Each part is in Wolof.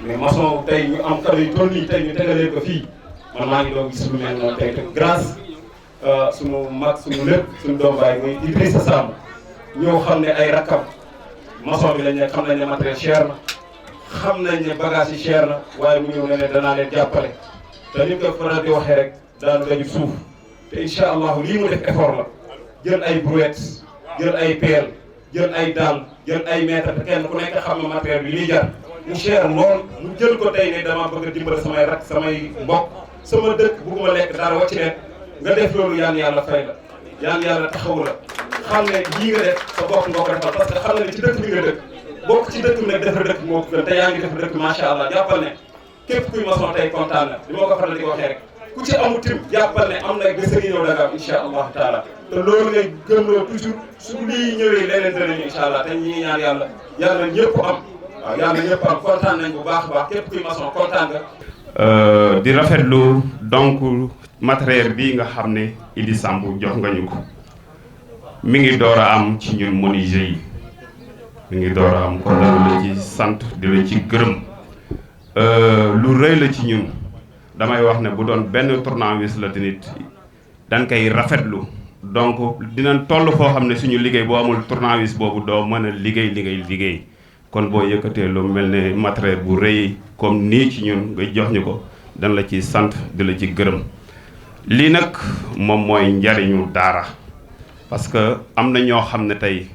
mais maçon tey ñu am kado yu toll nii tey ñu tegalee ko fii man maa ngi doon gis lu mel noonu tey te grâce sunu mag sunu lépp sunu doom baay muy Idrissa Samb ñoo xam ne ay rakkam maçon bi lañ ne xam nañ ne matériel cher na xam nañ ne bagage yi cher na waaye mu ñëw ne ne danaa leen jàppale te ni ko faral di waxee rek daanu daju suuf te incha allahu lii mu def effort la jël ay brouettes jël ay pelle jël ay daal jël ay mètre te kenn ku nekk xam na matériel bi lii jar mu cher lool mu jël ko tey ne dama bëgg a dimbale samay rak samay mbokk sama dëkk bugguma lekk dara wàcc leen nga def loolu yaan yàlla fay la yaan yàlla taxawu la xam ne lii nga def sa bopp nga ko defal parce que xam ne ci dëkk bi nga dëkk bokk ci dëkk bi nag defar dëkk moo ko gën te yaa ngi defar dëkk macha allah jàppal ne képp kuy maçon tey kontaan na li ma ko faral di waxee rek ku ci amul tim jàppal ne am na bés a ngi ñëw da nga am incha allahu taala te loolu ngay gëmloo toujours su lii ñëwee leneen danañu incha allah te ñi ngi ñaan yàlla yàlla ñëpp am waaw yàlla ñëpp am kontaan nañ bu baax a baax képp kuy maçon kontaan nga. di rafetlu donc matériel bii nga xam ne Idi Samb jox nga ñu ko mi ngi door a am ci ñun menuisier yi mi ngi door a am kon la ci sant di la ci gërëm lu rëy la ci ñun damay wax ne bu doon benn tournevis la nit dañ koy rafetlu donc dinañ toll foo xam ne suñu liggéey boo amul tournevis boobu doo mën a liggéey li ngay liggéey kon boo yëkkatee lu mel ne matériel bu rëy comme nii ci ñun nga jox ñu ko dañ la ci sant di la ci gërëm lii nag moom mooy njariñu daara parce que am na ñoo xam ne tey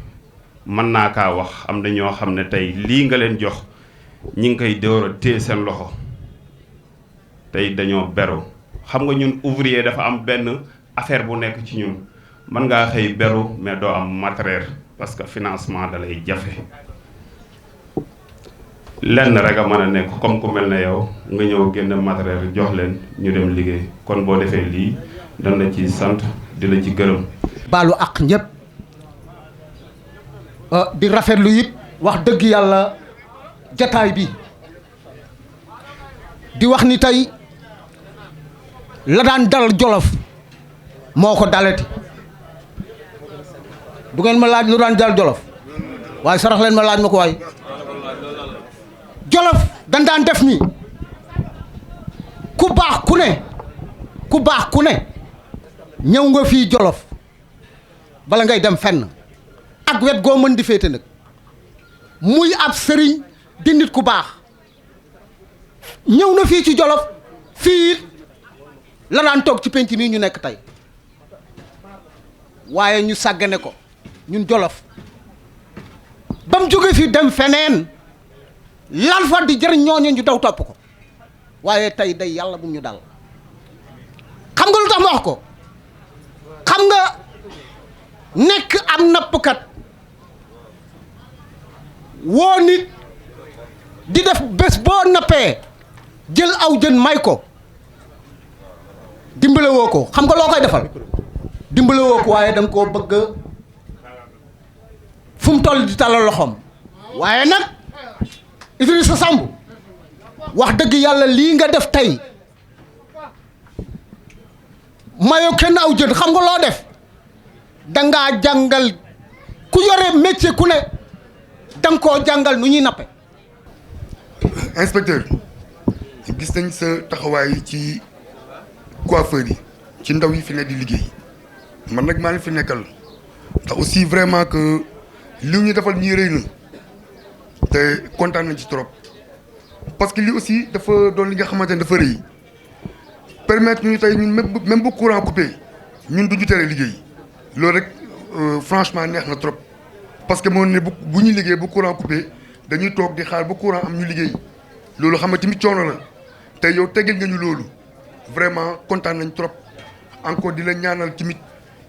mën naa kaa wax am na ñoo xam ne tey lii nga leen jox ñi ngi koy door a téye seen loxo tey dañoo beru xam nga ñun ouvrier dafa am benn affaire bu nekk ci ñun mën ngaa xëy beru mais doo am matériel parce que financement da lay jafe lenn rek a mën a nekk comme ku mel ne yow nga ñëw génn matériel jox leen ñu dem liggéey kon boo defee lii dañ la ci sant di la ci gërëm. baalu ak ñëpp di rafetlu it wax dëgg yàlla jataay bi di wax ni tey la daan dal Jolof moo ko dalati du ngeen ma laaj lu daan dal Jolof waaye sarax leen ma laaj ma ko waay Jolof dañ daan def nii ku baax ku ne ñëw nga fii Jolof bala ngay dem fenn ak wet goo mën di féete nag muy ab sëriñ di nit ku baax ñëw na fii ci Jolof fii it la daan toog ci penc mii ñu nekk tey waaye ñu sàggane ko ñun Jolof ba mu jóge fii dem feneen lal fa di jëriñ ñooñu ñu daw topp ko waaye tey day yàlla bu ñu dal xam nga lu tax ma wax ko xam nga nekk am nappkat woo nit di def bés boo nappee jël aw jën may ko dimbale woo ko xam nga loo koy defal dimbale woo ko waaye danga koo bëgg fu mu toll di talal loxoom waaye nag Idrissa Samb wax dëgg yàlla lii nga def tey mayoo kenn aw jën xam nga loo def dangaa jàngal ku yore métier ku ne danga koo jàngal nu ñuy nappe. inspecteur gis nañ sa taxawaay ci coiffeur yi ci ndaw yi fi ne di liggéey man nag maa ngi fi nekkal ndax aussi vraiment que li ñu defal ñii rëy na te kontaan nañ ci trop parce que lii aussi dafa doon li nga xamante ne dafa rëy permettre ñu tey ñun même bu courant coupé ñun du ñu tere liggéey loolu rek franchement neex na trop parce que moo ne bu ñuy liggéey bu courant coupé dañuy toog di xaar bu courant am ñu liggéey loolu xam nga tamit coono la te yow tegal nga ñu loolu vraiment kontaan nañ trop encore di la ñaanal tamit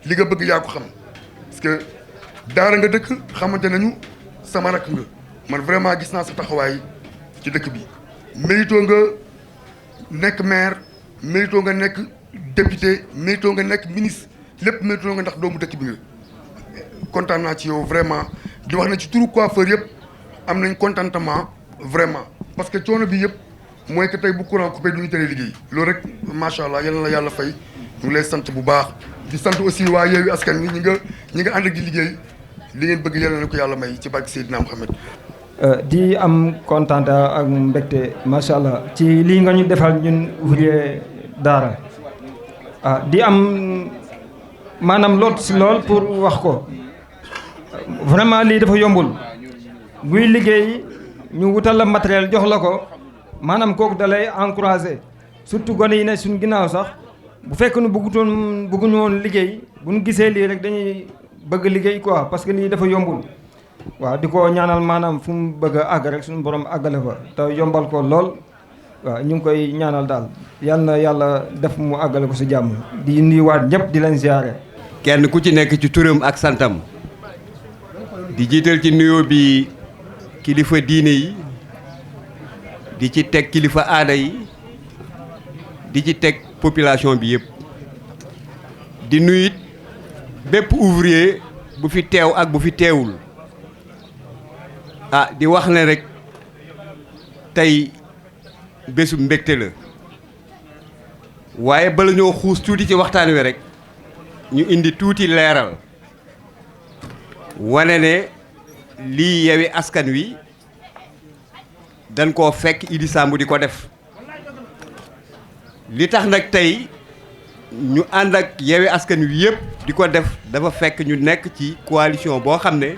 li nga bëgg yaa ko xam parce que daara nga dëkk xamante nañu sama rakk nga man vraiment gis naa sa taxawaay ci dëkk bi mérito nga nekk maire mérito nga nekk député mérito nga nekk ministre lépp mérito nga ndax doomu dëkk bi nga kontaan naa ci yow vraiment di wax na ci turu coiffeur yëpp am nañ contentement vraiment parce que coono bi yëpp mooy que tey bu courant coupé du ñu tere liggéey loolu rek macha allah yal na la yàlla fay ñu ngi lay sant bu baax di sant aussi waa Yewwi Askan Wi ñi nga ànd ak di liggéey li ngeen bëgg yal na ko yàlla may ci barke Seydina Mohamed. di am kontaan ak mbégte macha allah ci lii nga ñu defal ñun ouvrier daara di am maanaam lot si lool pour wax ko vraiment lii dafa yombul buy liggéey ñu wutal la matériel jox la ko maanaam kooku da lay encouragé surtout gone yi ne suñ ginnaaw sax bu fekk nu bëgguñu woon liggéey bu ñu gisee lii rek dañuy bëgg liggéey quoi parce que lii dafa yombul. waaw di ko ñaanal maanaam fu mu bëgg a àgg rek suñu borom àggale fa te yombal ko lool waaw ñu ngi koy ñaanal daal yal na yàlla def mu àggale ko si jàmm di nuyuwaat ñëpp di leen ziare. kenn ku ci nekk ci turam ak santam di jiital ci nuyoo bi kilifa diine yi di ci teg kilifa aada yi di ci teg population bi yëpp di nuyit bépp ouvrier bu fi teew ak bu fi teewul. di wax ne rek tey bésu mbégte la waaye bala ñoo xuus tuuti ci waxtaan wi rek ñu indi tuuti leeral wane ne lii Yewwi Askan Wi dañ koo fekk Idy Samb di ko def li tax nag tey ñu ànd ak Yewwi Askan Wi yëpp di ko def dafa fekk ñu nekk ci coalition boo xam ne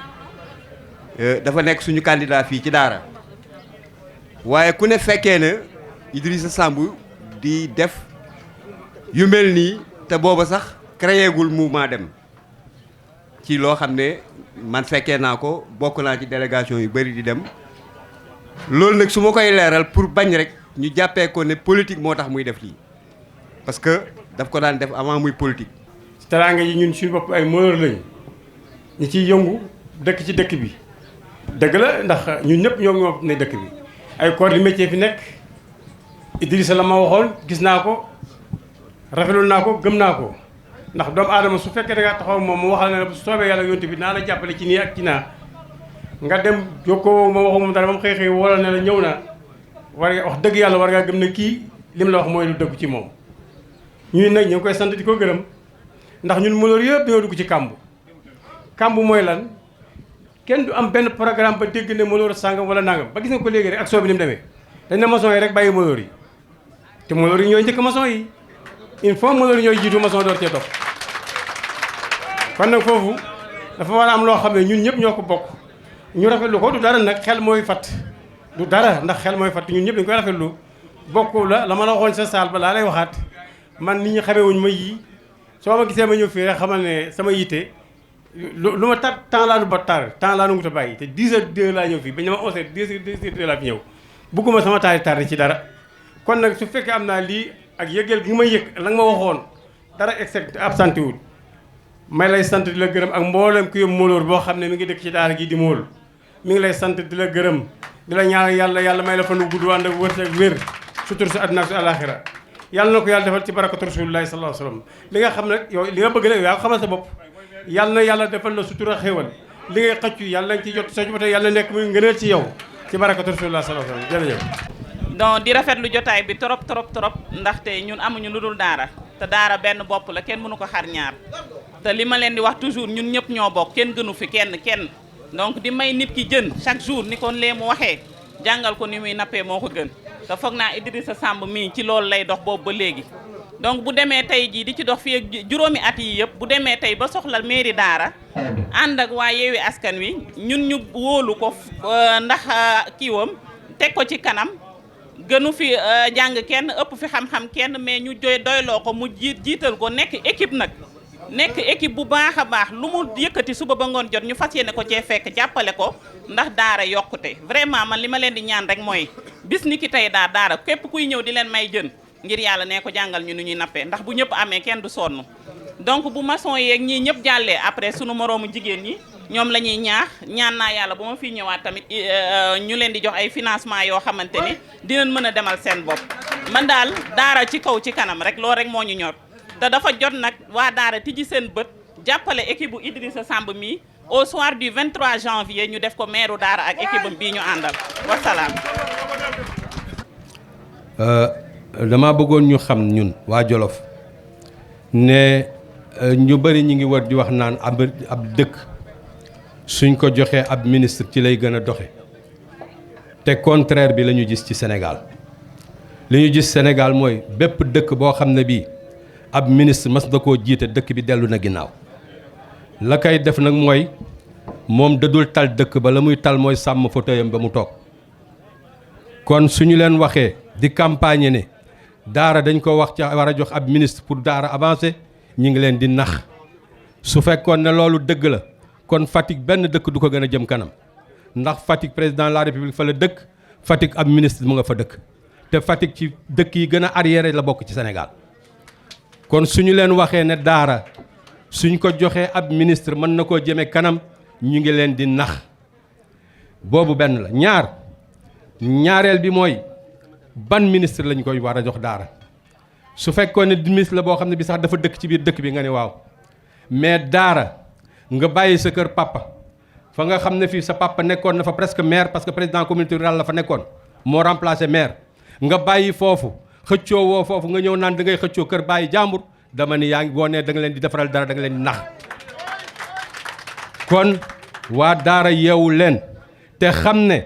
dafa nekk suñu candidat fii ci daara waaye ku ne fekkee na Idrissa Samb di def yu mel nii te booba sax créé gul mouvement dem ci loo xam ne man fekkee naa ko bokk naa ci délégation yu bari di dem loolu nag su ma koy leeral pour bañ rek ñu jàppee ko ne politique moo tax muy def lii parce que daf ko daan def avant muy politique. teraanga yi ñun suñu bopp ay mëneur lañu ñi ciy yëngu dëkk ci dëkk bi. dëgg la ndax ñun ñëpp ñoo ne dëkk bi ay corps de métier fi nekk Idrissa la ma waxoon gis naa ko rafetlu naa ko gëm naa ko ndax doomu aadama su fekkee da ngaa taxaw moom mu waxal ne bu soobee yàlla yonte bi naa la jàppale ci nii ak ci naa nga dem jokkoo ma waxu moom dara ba mu xëy wala ne la ñëw na war nga wax dëgg yàlla war ngaa gëm ne kii lim la wax mooy lu dëgg ci moom. ñun nag ñu ngi koy sant di ko gërëm ndax ñun mënoor yëpp dañoo dugg ci kàmb mooy lan. kenn du am benn programme ba dégg ne Moloor sàngam wala nangam ba gis nga ko léegi rek ak soo bi ni mu demee dañ ne maçon yi rek bàyyi Moloor yi te Moloor yi ñooy njëkk maçon yi il faut Moloor yi ñooy jiitu maçon door cee topp kon nag foofu dafa war a am loo xam ne ñun ñëpp ñoo ko bokk ñu rafetlu ko du dara nag xel mooy fat du dara ndax xel mooy fat ñun ñëpp dañu koy rafetlu bokk la ma la waxoon sa saal ba laa lay waxaat man nit ñi xamee wuñ ma yii soo ma gisee ma ñëw fii rek xamal ne sama yitte lu ma temps laa nu ba tar temps laa nu ngut a bàyyi te 10h02 laa ñëw fii ba ñu ma 11h 10h02 laa fi ñëw bugguma sama taari tardé ci dara kon nag su fekkee am naa lii ak yëgeel gi nga may yëg la nga ma waxoon dara except absenté wul may lay sant di la gërëm ak mboolem ku yób Moloor boo xam ne mi ngi dëkk ci daara gi di mool mi ngi lay sant di la gërëm di la ñaanal yàlla may la fan wu gudd ànd ak wërsëg wér sutur si àddina ak si àllaaxira yàlla na ko yàlla defal ci barakatu rasulillahi sallallahu alayhi wa sallam li nga xam nag yow li nga bëgg nag yaa ko xamal sa bopp yàlla na yàlla defal la sutura xéewal li ngay xëccu yàlla nañ ci jot sa jotee yàlla nekk muy ngëneel ci yow ci barakatu rasulullah sallallahu alayhi wasallam jërëjëf. donc di rafetlu jotaay bi trop ndaxte ñun amuñu lu dul daara te daara benn bopp la kenn mënu ko xar ñaar te li ma leen di wax toujours ñun ñëpp ñoo bokk kenn gënu fi kenn donc di may nit ki jën chaque jour ni kon lee mu waxee jàngal ko ni muy nappee moo ko gën te foog naa Idrissa Samb mii ci loolu lay dox boobu ba léegi. donc bu demee tey jii di ci dox fii ak juróomi at yi yëpp bu demee tey ba soxla mairie daara ànd ak waa Yewwi Askan Wi ñun ñu wóolu ko ndax kiiwam teg ko ci kanam gënu fi jàng kenn ëpp fi xam-xam kenn mais ñu doyloo ko mu jiital ko nekk équipe nag nekk équipe bu baax a baax lu mu yëkkati suba ba ngoon jot ñu fas yéene ko cee fekk jàppale ko ndax daara yokkute vraiment man li ma leen di ñaan rek mooy bis ni ki tey daara képp kuy ñëw di leen may jën ngir yàlla ne ko jàngal ñu nu ñuy nappee ndax bu ñëpp amee kenn du sonn donc bu maçon yeeg ñii ñëpp jàllee après sunu moroomu jigéen ñi ñoom la ñuy ñaan naa yàlla bu ma fii ñëwaat tamit ñu leen di jox ay financement yoo xamante ni dinañ mën a demal seen bopp man daal daara ci kaw ci kanam rek loolu rek moo ñu ñor te dafa jot nag waa daara tijji seen bët jàppale équipe bu Idrissa Samb mi au soir du 23 janvier ñu def ko maire daara ak équipe am bii ñu àndal wasalaam. dama bëggoon ñu xam ñun waa Jolof ne ñu bëri ñu ngi war di wax naan ab dëkk suñ ko joxee ab ministre ci lay gën a doxe te contraire bi la ñu gis ci Sénégal li ñu gis Sénégal mooy bépp dëkk boo xam ne bii ab ministre mas na koo jiite dëkk bi dellu na ginnaaw la koy def nag mooy moom dadul tal dëkk ba la muy tal mooy sàmm fauteuilam ba mu toog kon suñu leen waxee di campagne ne daara dañ ko wax ci war a jox ab ministre pour daara avancer ñi ngi leen di nax su fekkoon ne loolu dëgg la kon Fatick benn dëkk du ko gën a jëm kanam ndax Fatick président de la République fa la dëkk Fatick ab ministre mu nga fa dëkk te Fatick ci dëkk yi gën a arriéré la bokk ci Sénégal kon suñu leen waxee ne daara suñ ko joxee ab ministre mën na koo jëmee kanam ñu ngi leen di nax boobu benn la ñaareel bi mooy ban ministre lañ koy war a jox daara su fekkoon ne ministre la boo xam ne bi sax dafa dëkk ci biir dëkk bi nga ne waaw mais daara nga bàyyi sa kër papa fa nga xam ne fii sa papa nekkoon na fa presque maire parce que président communauté rurale la fa nekkoon moo remplacé maire nga bàyyi foofu xëccoo woo foofu nga ñëw naan da ngay xëccoo kër bàyyi jàmbur dama ni yaa ngi boo nee da nga leen di defaral dara da nga leen di nax kon waa daara yeewu leen te xam ne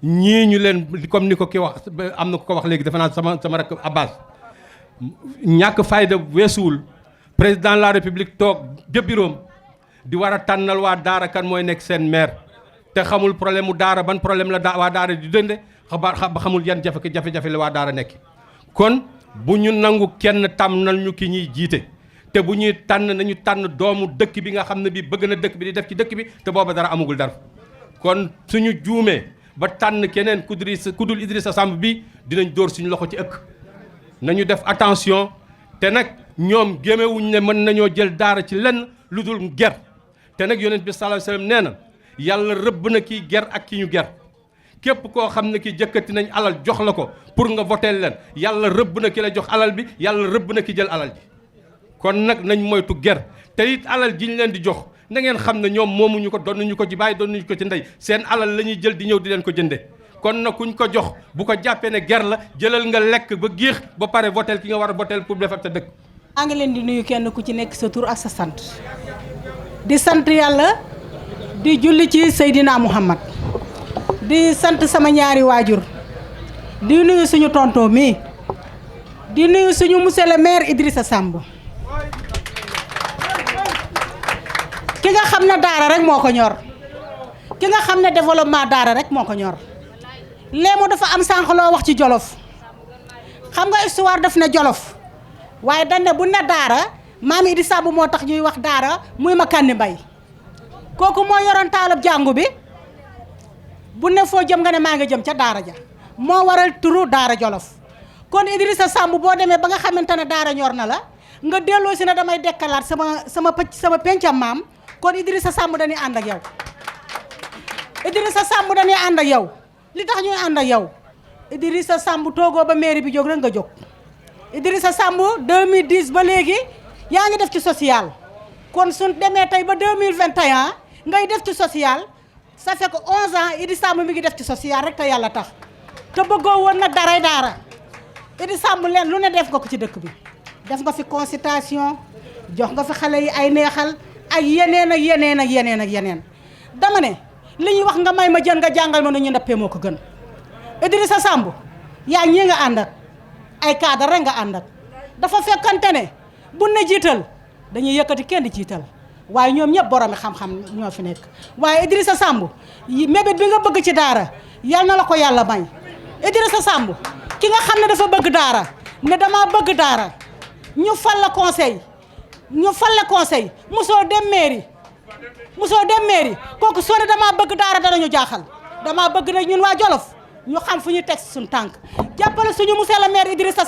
ñii ñu leen comme ni ko ki wax am na ko wax léegi dafa naan sama rakk Abbas ñàkk fayda weesuwul président de la république toog jëbbiroom di war a tànnal waa daara kan mooy nekk seen maire te xamul problème mu daara ban problème la waa daara di dënde xamul yan jafe-jafe la waa daara nekk kon bu ñu nangu kenn tànnal ñu ki ñuy jiite te bu ñuy tànn nañu tànn doomu dëkk bi nga xam ne bi bëgg na dëkk bi di def ci dëkk bi te booba dara amugul dara kon suñu juumee ba tànn keneen ku dul Idrissa Samb bi dinañ dóor suñu loxo ci ëkk nañu def attention te nag ñoom gémmewuñ ne mën nañoo jël daara ci lenn lu dul ger te nag yonent bi sallallahu alayhi wasallam nee na yàlla rëbb na kii ger ak ki ñu ger képp koo xam ne ki jëkkati nañ alal jox la ko pour nga voteel leen yàlla rëbb na ki la jox alal bi yàlla rëbb na ki jël alal ji kon nag nañ moytu ger te it alal ji ñu leen di jox na ngeen xam ne ñoom moomuñu ko donnuñu ko ci bàyyi donnuñu ko ci ndey seen alal la ñuy jël di ñëw di leen ko jënde kon nag kuñ ko jox bu ko jàppee ne ger la jëlal nga lekk ba géex ba pare voteel ki nga war a voteel pour defar sa dëkk. maa ngi leen di nuyu kenn ku ci nekk sa tur ak sa sant di sant yàlla di julli ci Seydina Muhammad di sant sama ñaari waajur di nuyu suñu tonton mi di nuyu suñu monsieur le maire Idrissa Samb ki nga xam ne daara rek moo ko ñor ki nga xam ne développement daara rek moo ko ñor léemu dafa am sànq loo wax ci Jolof xam nga histoire daf ne Jolof waaye dañ ne bu ne daara maam Idi Samb moo tax ñuy wax daara muy ma kandi mbay kooku moo yoroon taalub jàngu bi bu ne foo jëm nga ne maa ngi jëm ca daara ja moo waral turu daara Jolof kon Idrissa Samb boo demee ba nga xamante ne daara ñor na la nga delloo si ne damay dekkalaat sama pencam maam kon Idrissa Samb dañuy ànd ak yow Idrissa Samb dañuy ànd ak yow li tax ñuy ànd ak yow Idrissa Samb toogoo ba mairie bi jóg rek nga jóg Idrissa Samb 2010 ba léegi yaa ngi def ci social kon suñ demee tey ba 2021 ngay def ci social ça fait que 11 ans Idrissa Samb mi ngi def ci social rek te yàlla tax te bëggoo woon nag daray daara Idrissa Samb leen lu ne def nga ko ci dëkk bi def nga fi consultation jox nga fi xale yi ay neexal ak yeneen ak yeneen ak yeneen ak yeneen dama ne li ñuy wax nga may ma jën nga jàngal ma nu ñu nappee moo ko gën Idrissa Samb yaa ñii nga ànd ak ay cadre rek nga ànd ak dafa fekkante ne bu ne jiital dañuy yëkkati kenn di jiital waaye ñoom ñëpp boromi xam-xam ñoo fi nekk waaye Idrissa Samb mébét bi nga bëgg ci daara yal na la ko yàlla may Idrissa Samb ki nga xam ne dafa bëgg daara ne dama bëgg daara ñu fal la conseil mosoo dem mairie kooku soo ne damaa bëgg daara danañu jaaxal damaa bëgg nag ñun waa Jolof ñu xam fu ñu teg suñu tànk jàppale suñu monsieur le maire Idrissa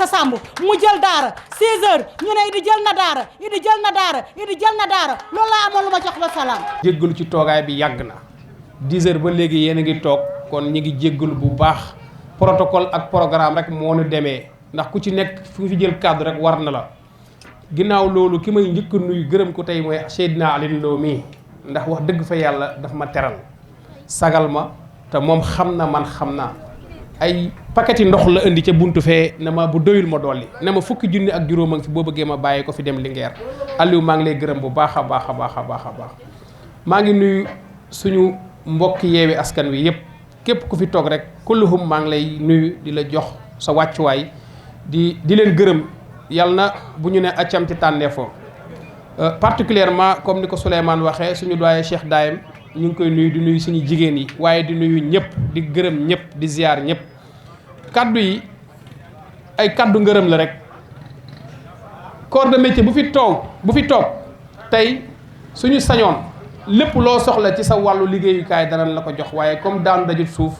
Samb mu jël daara 6 heures ñu ne Idi jël na daara loolu laa amoon lu ma jox ba salaam. jéggalu ci toogaay bi yàgg na 10 heures ba léegi yéen a ngi toog kon ñu ngi jéggalu bu baax protocole ak programme rek moo nu demee ndax ku ci nekk fu fi jël kàddu rek war na la. ginnaaw loolu ki may njëkk nuyu gërëm ko tey mooy Seydina Alioune Lo mii ndax wax dëgg fa yàlla daf ma teral sagal ma te moom xam na man xam naa ay paquet yi ndox la indi ca buntu fee ne ma bu doyul ma dolli ne ma fukki junni ak juróom a ngi fi boo bëggee ma bàyyi ko fi dem Linguère Aliou maa ngi lay gërëm bu baax a baax maa ngi nuyu suñu mbokki yeewi askan wi yëpp képp ku fi toog rek kulluhum maa ngi lay nuyu di la jox sa wàccuwaay di leen gërëm yàlla na bu ñu ne accam ci tànneefoo particulièrement comme ni ko Souleymane waxee suñu doyen Cheikh Dayem ñu ngi koy nuyu di nuyu suñu jigéen yi waaye di nuyu ñëpp di gërëm ñëpp di ziar ñëpp kaddu yi ay kaddu ngërëm la rek corps de métier bu fi toog tey suñu sañoon lépp loo soxla ci sa wàllu liggéeyukaay danañ la ko jox waaye comme daanu dajut suuf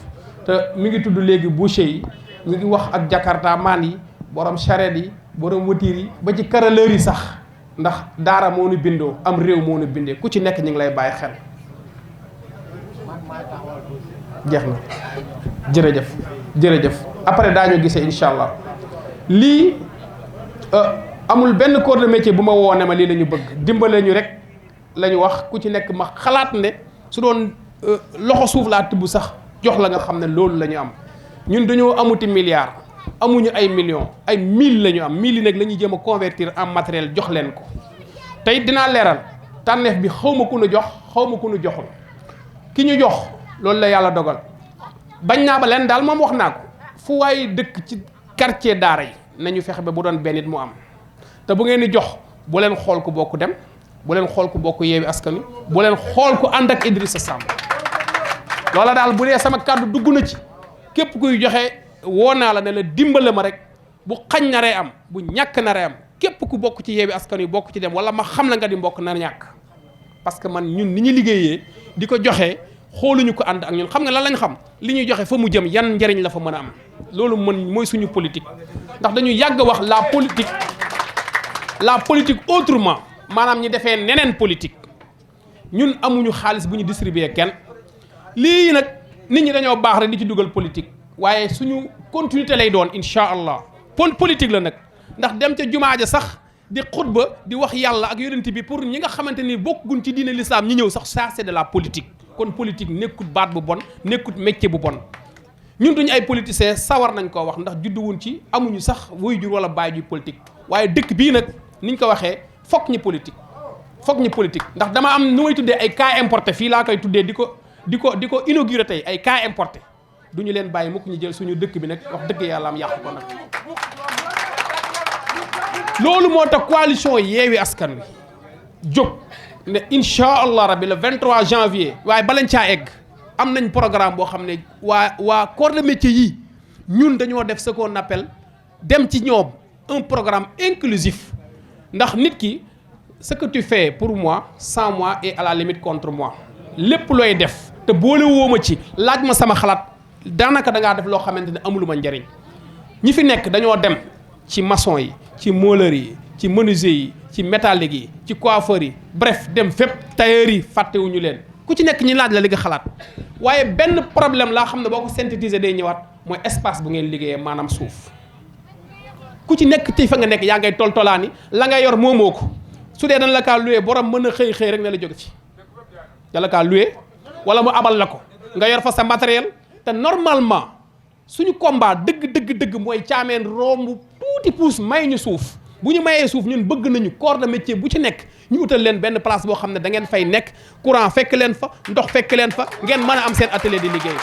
te mi ngi tudd léegi boucher yi mi ngi wax ak jakarta maan yi borom charrette yi borom voiture yi ba ci carreleur yi sax ndax daara moo nu bindoo am réew moo nu bindee ku ci nekk ñu ngi lay bàyyi xel jeex na jërëjëf après daañu gisee incha allah lii amul benn corps de métier bu ma woone ma lii la ñu bëgg dimbale ñu rek la ñu wax ku ci nekk ma xalaat ne su doon loxo suuf laa tibb sax jox la nga xam ne loolu la ñu am ñun dañoo amuti milliards amuñu ay millions ay mille la ñu am mille yi nag la ñuy jéem a convertir en matériel jox leen ko tey dinaa leeral tànneef bi xaw ma ku nu jox xaw ma ku nu joxul ki ñu jox loolu la yàlla dogal bañ naa ba leen daal moom wax naa ko fu waaye dëkk ci quartier daara yi nañu fexe ba bu doon benn it mu am te bu ngeen di jox bu leen xool ku bokk dem bu leen xool ku bokk Yewwi Askan Wi bu leen xool ku ànd ak Idrissa Samb loola daal bu dee sama kàddu dugg na ci képp kuy joxe woo naa la ne la dimbale ma rek bu xañ naree am bu ñàkk naree am képp ku bokk ci Yewwi Askan Wi bokk ci dem wala ma xam la nga di mbokk na ñàkk parce que man ñun ni ñu liggéeyee di ko joxe xooluñu ko ànd ak ñun xam nga lan lañ xam li ñuy joxe fa mu jëm yan njëriñ la fa mën a am loolu mooy suñu politique ndax dañu yàgg wax la politique autrement maanaam ñi defee neneen politique ñun amuñu xaalis bu ñu distribuer kenn lii nag nit ñi dañoo baax rek di ci dugal politique waaye suñu continuité lay doon incha allah politique la nag ndax dem ca jumaa ja sax di xutba di wax yàlla ak yonent bi pour ñi nga xamante ni bokkuñ ci diine l'islam ñi ñëw sax ça c'est de la politique kon politique nekkut baat bu bon nekkut métier bu bon ñun duñu ay politiciens sawar nañ koo wax ndax judduwuñ ci amuñu sax waajur wala baay ju politique waaye dëkk bii nag niñ ko waxee foog ñi politique ndax dama am nu may tuddee ay cas importé fii laa koy tuddee di ko inauguré tey ay cas importé du ñu leen bàyyi mukk ñu jël suñu dëkk bi nag wax dëgg yàlla am yàqu ko nag loolu moo tax coalition Yewwi Askan Wi jóg ne incha allah rabbi le 23 janvier waaye balañ caa egg am nañ programme boo xam ne waa corps de métier yi ñun dañoo def ce qu'on appelle dem ci ñoom un programme inclusif ndax nit ki ce que tu fais pour moi sans moi et à la limite contre moi lépp looy def te boole woo ma ci laaj ma sama xalaat daanaka da ngaa def loo xamante ne amulu ma njariñ ñi fi nekk dañoo dem ci maçon yi ci mouleur yi ci menuisier yi ci métallique yi ci coiffeur yi bref dem fépp tailleur yi fàttewuñu leen ku ci nekk ñi laaj la li nga xalaat waaye benn problème laa xam ne boo ko synthétiser day ñëwaat mooy espace bu ngeen liggéeyee maanaam suuf ku ci nekk ci fa nga nekk yaa ngay toltolaani la nga yor moomoo ko su dee dañ la kaa loué borom mën a xëy rek ne la jóge ci da la kaa loué wala mu abal la ko nga yor fa sa matériel te normalement suñu combat dëgg mooy caameen romb tuuti puus may ñu suuf bu ñu mayee suuf ñun bëgg nañu corps de métier bu ci nekk ñu utal leen benn place boo xam ne da ngeen fay nekk courant fekk leen fa ndox fekk leen fa ngeen mën a am seen atelier di liggéey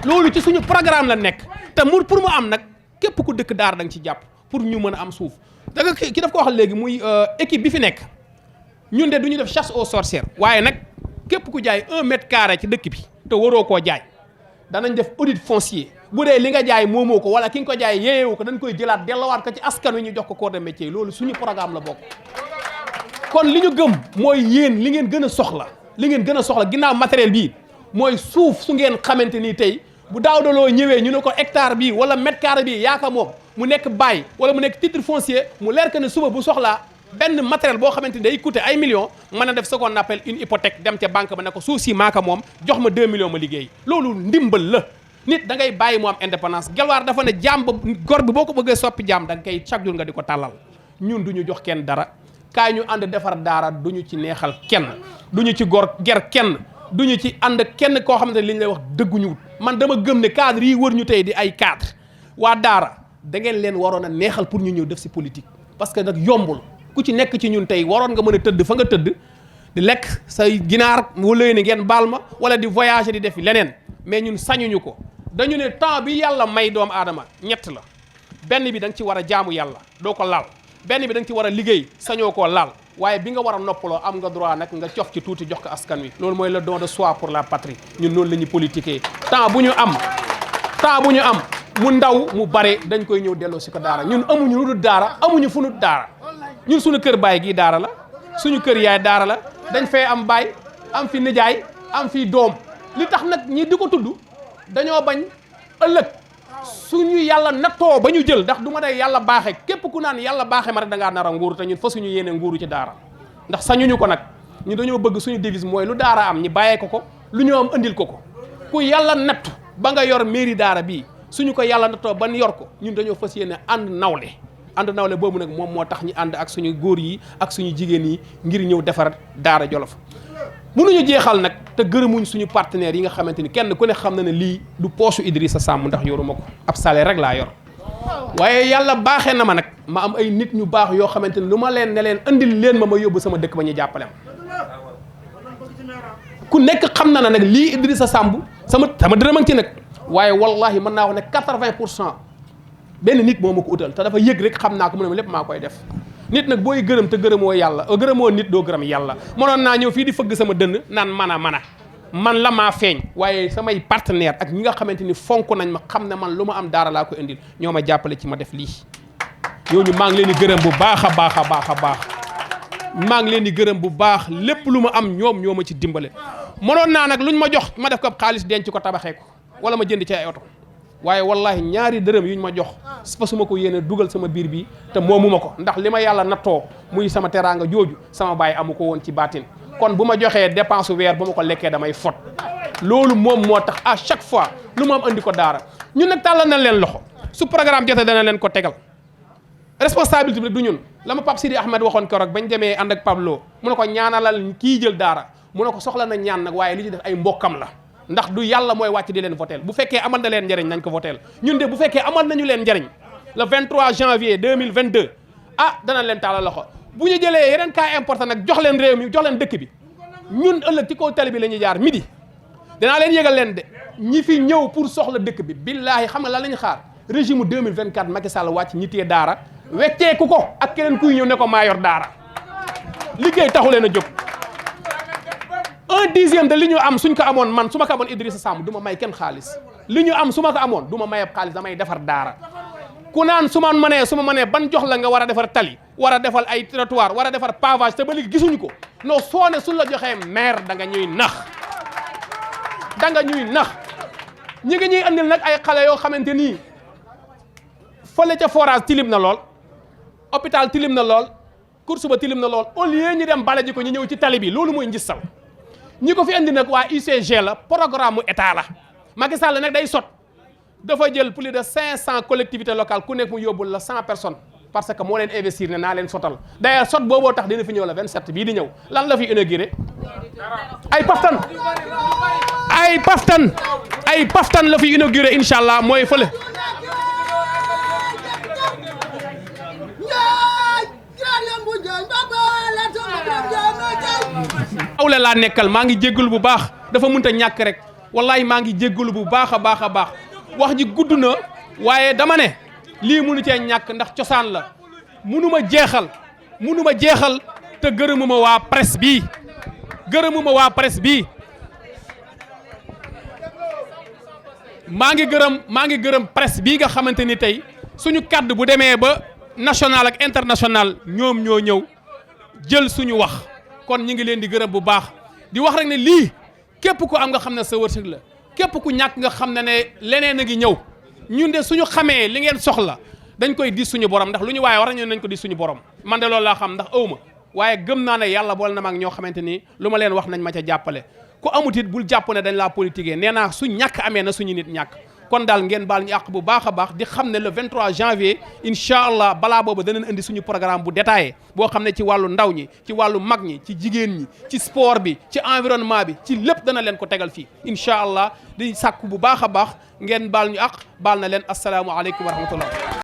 loolu ci suñu programme la nekk te pour mu am nag képp ku dëkk daar da nga ci jàpp pour ñu mën a am suuf da nga ki daf ko wax léegi muy équipe bi fi nekk ñun de du ñu def chasse aux sorcières waaye nag képp ku jaay 1 mètre carré ci dëkk bi te waroo koo jaay danañ def audit foncier bu dee li nga jaay moomoo ko wala ki nga ko jaay yeewu ko dañ koy jëlaat dellawaat ko ci askan wi ñu jox ko corps de métier loolu suñu programme la bokk. kon li ñu gëm mooy yéen li ngeen gën a soxla ginnaaw matériel bii mooy suuf su ngeen xamante ni tey bu daaw daloo ñëwee ñu ne ko hectare bii wala mètre carré bii yaa ko moom mu nekk bail wala mu nekk titre foncier mu leer que ne suba bu soxlaa benn matériel boo xamante ni day coûter ay millions mën a def ce qu'on appelle une hypothèque dem ca banque ba ne ko suuf si maa ko moom jox ma 2 millions ma liggéey loolu ndimbal la nit da ngay bàyyi mu am indépendance gelwaar dafa ne jaam ba gor bi boo ko bëggee soppi jaam da nga koy chaque jour nga di ko tàllal ñun du ñu jox kenn dara kaay ñu ànd defar daara du ñu ci neexal kenn du ñu ci ger kenn du ñu ci ànd kenn koo xamante ne li ñu lay wax dëgguñu wut man dama gëm ne cadre yi wër ñu tey di ay cadre waa daara da ngeen leen waroon a neexal pour ñu ñëw def si politique parce que nag yombul ku ci nekk ci ñun tey waroon nga mën a tëdd fa nga tëdd di lekk say ginaar wala ni ngeen baal ma wala di voyager di def leneen mais ñun sañuñu ko dañu ne temps bi yàlla may doomu aadama ñett la benn bi da nga ci war a jaamu yàlla doo ko laal benn bi da nga ci war a liggéey sañoo koo laal waaye bi nga war a noppaloo am nga droit nag nga cof ci tuuti jox ko askan wi loolu mooy le don de soi pour la patrie ñun noonu la ñuy politiquer temps bu ñu am mu ndaw mu bare dañ koy ñëw delloo si ko daara ñun amuñu lu dul daara amuñu fu nu daara ñun suñu kër baay gii daara la suñu kër yaay daara la dañ fay am baay am fi nijaay am fi doom li tax nag ñi di ko tudd dañoo bañ ëllëg suñu yàlla nattoo ba ñu jël ndax du ma day yàlla baaxe képp ku naan yàlla baaxe ma rek da ngaa nar a nguuru te ñun fa suñu yéene nguuru ci daara ndax sañuñu ko nag ñu dañoo bëgg suñu devise mooy lu daara am ñi bàyyee ko lu ñu am andil ko ku yàlla nattu ba nga yor mairie daara bii suñu ko yàlla nattoo ban yor ko ñun dañoo fas yéene ànd nawle boobu nag moom moo tax ñu ànd ak suñu góor yi ak suñu jigéen yi ngir ñëw defar daara Jolof mënuñu jeexal nag te gërëmuñ suñu partenaires yi nga xamante ni kenn ku ne xam na ne lii du poosu Idrissa Samb ndax yoruma ko ab salaire rek laa yor waaye yàlla baaxee na ma nag ma am ay nit ñu baax yoo xamante ni lu ma leen ne leen andil leen ma yóbbu sama dëkk ba ñu jàppale ma ku nekk xam na nag lii Idrissa Samb sama dërëm a ngi ci nag waaye wallahi mën naa wax ne 80% benn nit moo ma ko utal te dafa yëg rek xam naa ko mu ne ma lépp maa koy def nit nag booy gërëm te gërëmoo yàlla gërëmoo nit doo gërëm yàlla mënoon naa ñëw fii di fëgg sama dënn naan man la maa feeñ waaye samay partenaire ak ñi nga xamante ni fonk nañ ma xam ne man lu ma am daara laa ko indil ñoo ma jàppale ci ma def lii ñooñu maa ngi leen di gërëm bu baax a baax maa ngi leen di gërëm bu baax lépp lu ma am ñoom ñoo ma ci dimbale mënoon naa nag luñ ma jox ma def ko xaalis denc ko tabaxee ko wala ma jënd ci ay oto waaye wallahi ñaari dërëm yuñ ma jox fa suma ko yéene dugal sama biir bi te moomu ma ko ndax li ma yàlla nattoo muy sama teraanga jooju sama baay amu ko woon ci baatin kon bu ma joxee dépense weer ba ma ko lekkee damay fot loolu moom moo tax à chaque fois lu ma am andi ko daara ñun nag tàllal nañ leen loxo su programme jotee dana leen ko tegal responsabilité bi du ñun la ma Pape Sidi Ahmed waxoon keroog bañ demee ànd ak Pablo mu ne ko ñaanalal kii jël daara mu ne ko soxla na ñaan nag waaye li ci def ay mbokkam la ndax du yàlla mooy wàcc di leen voteel bu fekkee amal na leen njëriñ nañ ko voteel ñun de bu fekkee amal nañu leen njëriñ le 23 janvier 2022 dana leen tàllal loxo bu ñu jëlee yeneen cas important nag jox leen réew mi jox leen dëkk bi ñun ëllëg ci kaw tali bi la ñuy jaar midi danaa leen yëgal leen de ñi fi ñëw pour soxla dëkk bi billaahi xam nga lan la ñu xaar régime 2024 Macky Sall wàcc ñi téye daara wecceeku ko ak keneen kuy ñëw ne ko maa yor daara liggéey taxu leen a jóg 1/10 de li ñu am suñ ko amoon man su ma ko amoon Idrissa Samb du ma may kenn xaalis li ñu am su ma ko amoon du ma mayab xaalis damay defar daara ku naan su ma mënee ban jox la nga war a defar tali war a defal ay trottoir war a defar pavage te ba léegi gisuñu ko non soo ne suñ la joxee maire da nga ñuy nax ñi ngi ñuy andil nag ay xale yoo xamante nii fële ca forage tilim na lool hôpital tilim na lool course ba tilim na lool au lieu ñu dem bale ji ko ñu ñëw ci tali bi loolu mooy njissal ñi ko fi andi nag waa UCG la programme mu état la Macky Sall nag day sot dafa jël plus de 500 collectivités locales ku nekk mu yóbbul la 100 personnes parce que moo leen investir ne naa leen sotal d'ailleurs sot booboo tax dina fi ñëw la 27 bii di ñëw lan la fi inauguré ay paftan la fi inauguré incha allah mooy fële. awle laa nekkal maa ngi jéggalu bu baax dafa mënta ñàkk rek wallahi maa ngi jéggalu bu baax a baax wax ji gudd na waaye dama ne lii mënu cee ñàkk ndax cosaan la mënuma jeexal te gërëmuma waa presse bii maa ngi gërëm presse bii nga xamante ni tey suñu kàddu bu demee ba national ak international ñoom ñoo ñëw jël suñu wax kon ñu ngi leen di gërëm bu baax di wax rek ne lii képp ku am nga xam ne sa wërsëg la képp ku ñàkk nga xam ne leneen a ngi ñëw ñun de suñu xamee li ngeen soxla dañ koy dis suñu borom ndax lu ñu waaye war nañ ko dis suñu borom man de loolu laa xam ndax awma waaye gëm naa ne yàlla boole na ma ak ñoo xamante ni lu ma leen wax nañ ma ca jàppale ku amut it bul jàpp ne dañ laa politiquer nee naa su ñàkk amee na suñu nit ñàkk kon daal ngeen baal ñu àq bu baax a baax di xam ne le 23 janvier incha allah balaa boobu danañ indi suñu programme bu détaillé boo xam ne ci wàllu ndaw ñi ci wàllu mag ñi ci jigéen ñi ci sport bi ci environnement bi ci lépp dana leen ko tegal fii incha allah di sàkku bu baax a baax ngeen baal ñu àq baal na leen asalaamualeykum wa rahmatullah